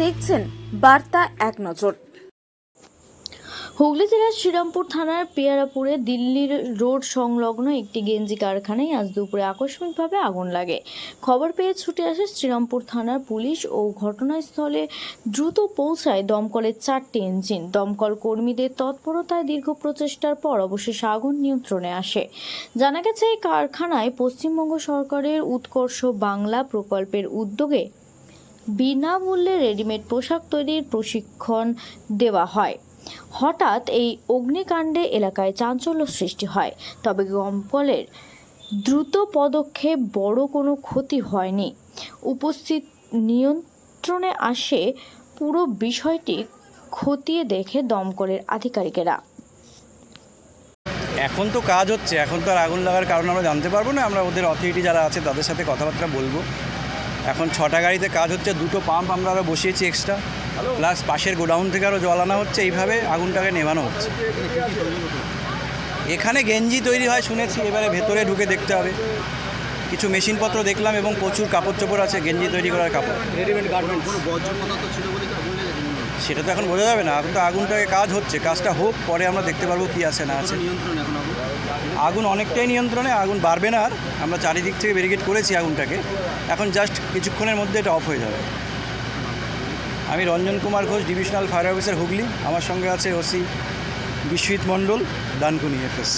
দেখছেন বার্তা এক নজর। হুগলি জেলার শ্রীরামপুর থানার পেয়ারাপুরে দিল্লির রোড সংলগ্ন একটি গেঞ্জি কারখানায় আজ দুপুরে আকস্মিকভাবে আগুন লাগে। খবর পেয়ে ছুটে আসে শ্রীরামপুর থানার পুলিশ ও ঘটনাস্থলে দ্রুত পৌঁছায় দমকলের 4টি ইঞ্জিন। দমকল কর্মীদের তৎপরতায় দীর্ঘ প্রচেষ্টার পর অবশেষে আগুন নিয়ন্ত্রণে আসে। জানা গেছে, এই কারখানায় পশ্চিমবঙ্গ সরকারের উৎকর্ষ বাংলা প্রকল্পের উদ্যোগে বিনামূল্যে রেডিমেড পোশাক তৈরির প্রশিক্ষণ দেওয়া হয়। হঠাৎ এই অগ্নিকাণ্ডে এলাকায় চাঞ্চল্য সৃষ্টি হয়, তবে দমকলের দ্রুত পদক্ষেপ বড় কোনো ক্ষতি হয়নি। উপস্থিত নিয়ন্ত্রণে আসে পুরো বিষয়টি খতিয়ে দেখে দমকলের আধিকারিকেরা। এখন তো কাজ হচ্ছে, এখন তো আর আগুন লাগার কারণ আমরা জানতে পারবো না। আমরা ওদের অথরিটি যারা আছে তাদের সাথে কথাবার্তা বলবো। এখন 6টা গাড়িতে কাজ হচ্ছে, 2টো পাম্প আমরা আরও বসিয়েছি এক্সট্রা, প্লাস পাশের গোডাউন থেকে আরও জল আনা হচ্ছে। এইভাবে আগুনটাকে নেভানো হচ্ছে। এখানে গেঞ্জি তৈরি হয় শুনেছি, এবারে ভেতরে ঢুকে দেখতে হবে। কিছু মেশিনপত্র দেখলাম এবং প্রচুর কাপড় চোপড় আছে, গেঞ্জি তৈরি করার কাপড়, রেডিমেড গার্মেন্টস। সেটা তো এখন বোঝা যাবে না। এখন তো আগুনটাকে কাজ হচ্ছে, কাজটা হোক, পরে আমরা দেখতে পারবো কী আছে না আছে। আগুন অনেকটাই নিয়ন্ত্রণে, আগুন বাড়বে না আর। আমরা চারিদিক থেকে ব্যারিকেড করেছি আগুনটাকে, এখন জাস্ট কিছুক্ষণের মধ্যে এটা অফ হয়ে যাবে। আমি Ranjan Kumar Ghosh, divisional fire officer Hooghly. আমার সঙ্গে আছে ওসি বিশ্বজিৎ মণ্ডল, ডানকুনি এফএস।